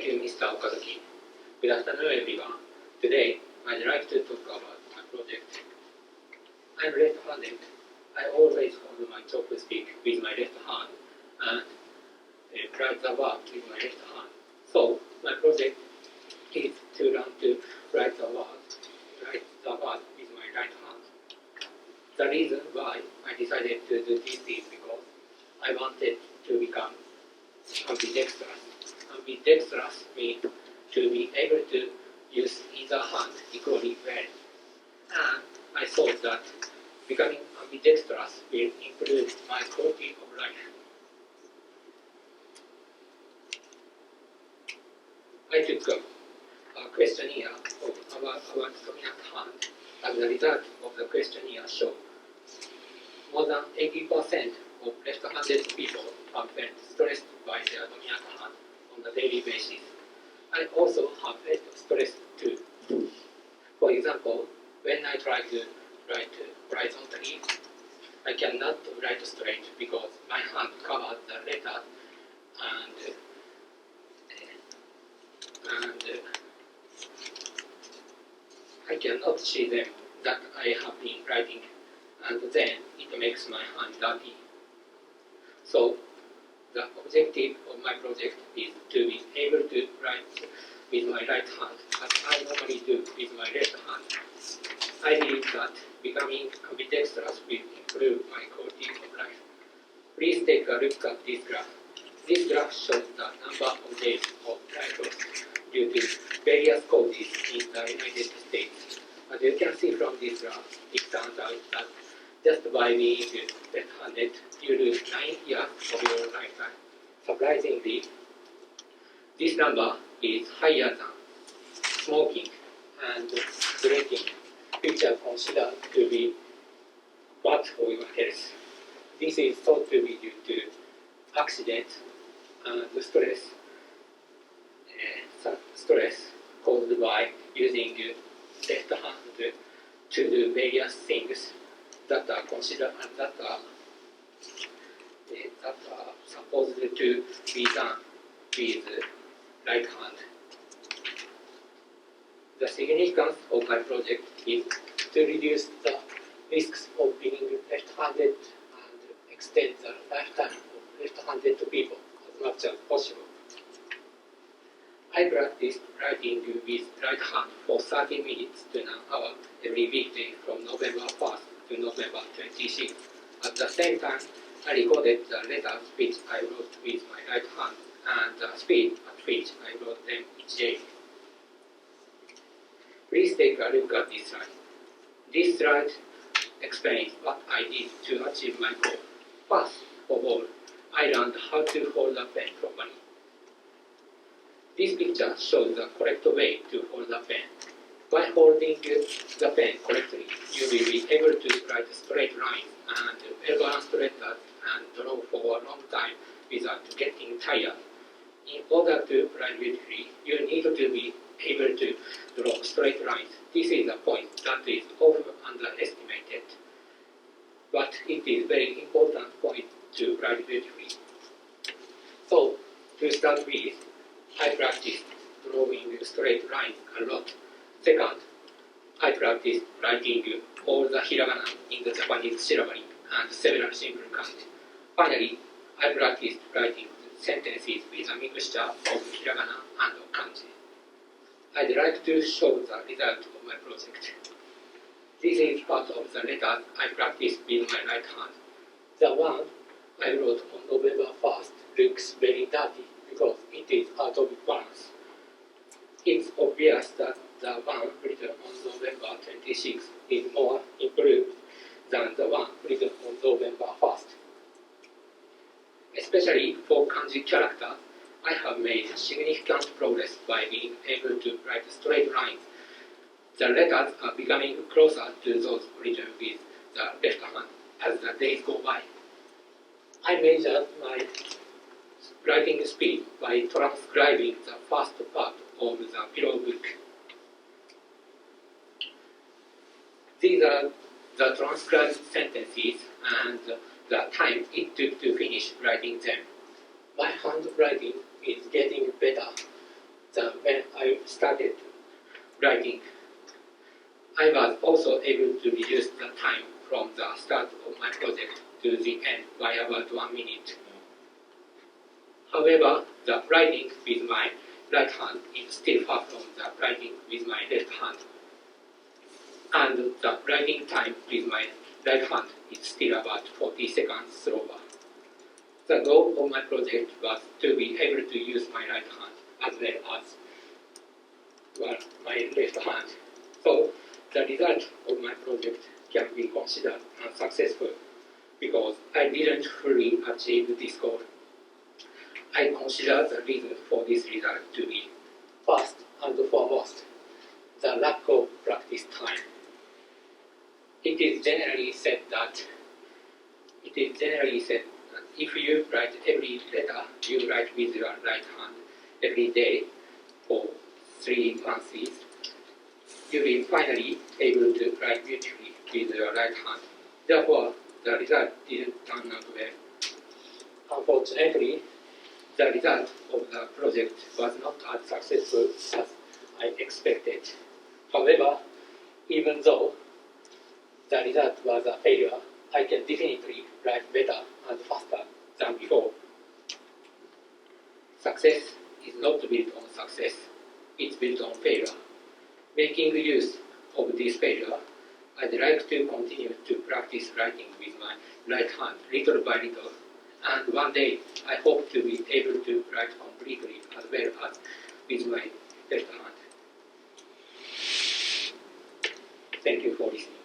Thank you, Mr. Okazuki. Good afternoon, everyone. Today, I'd like to talk about my project. I'm left-handed. I always hold my chopstick with my left hand and write the word with my left hand. So, my project is to learn to write the word with my right hand. The reason why I decided to do this is because I wanted to become ambidextrous. Ambidextrous means to be able to use either hand equally well. And I thought that becoming ambidextrous will improve my quality of life. I took a questionnaire about dominant hand, and the result of the questionnaire showed more than 80% of left-handed people have felt stressed by their dominant hand on a daily basis. I also have felt stressed too. For example, when I try to write horizontally, I cannot write straight because my hand covers the letter and I cannot see them that I have been writing, and then it makes my hand dirty. So the objective of my project is to be able to write with my right hand as I normally do with my left hand. I believe that becoming ambidextrous will improve my quality of life. Please take a look at this graph. This graph shows the number of days of life loss due to various causes in the United States. As you can see from this graph, it turns out that just by being left-handed, you lose 9 years of your lifetime. Surprisingly, this number is higher than smoking and drinking, which are considered to be bad for your health. This is thought to be due to accidents and stress caused by using left hand to do various things that are considered and that are supposed to be done with right hand. The significance of my project is to reduce the risks of being left-handed and extend the lifetime of left-handed people as much as possible. I practiced writing with right hand for 30 minutes to an hour every weekday from November 1st to November 26th. At the same time, I recorded the letters which I wrote with my right hand and the speed at which I wrote them each day. Please take a look at this slide. This slide explains what I did to achieve my goal. First of all, I learned how to hold the pen properly. This picture shows the correct way to hold the pen. By holding the pen correctly, you will be able to write straight lines and well-balanced letters and draw for a long time without getting tired. In order to write beautifully, you need to be able to draw straight lines. This is a point that is often underestimated, but it is very important point to write beautifully. So, to start with, I practiced drawing straight lines a lot. Second, I practiced writing all the hiragana in the Japanese syllabary and several simple kanji. Finally, I practiced writing sentences with a mixture of hiragana and kanji. I'd like to show the result of my project. This is part of the letters I practiced with my right hand. The one I wrote on November 1st looks very dirty because it is out of balance. It's obvious that the one written on November 26th is more improved than the one written on November 1st. Especially for kanji characters, I have made significant progress by being able to write straight lines. The letters are becoming closer to those written with the left hand as the days go by. I measured my writing speed by transcribing the first part of the pillow book. These are the transcribed sentences and the time it took to finish writing them. My handwriting is getting better. started writing, I was also able to reduce the time from the start of my project to the end by about 1 minute. However, the writing with my right hand is still far from the writing with my left hand, and the writing time with my right hand is still about 40 seconds slower. The goal of my project was to be able to use my right hand as well as my left hand. So the result of my project can be considered unsuccessful because I didn't fully achieve this goal. I consider the reason for this result to be, first and foremost, the lack of practice time. It is generally said that if you write every letter you write with your right hand every day for 3 months, you will finally able to write beautifully with your right hand. Therefore, the result didn't turn out well. Unfortunately, the result of the project was not as successful as I expected. However, even though the result was a failure, I can definitely write better and faster than before. Success is not built on success, it's built on failure. Making use of this failure, I'd like to continue to practice writing with my right hand little by little, and one day I hope to be able to write completely as well as with my left hand. Thank you for listening.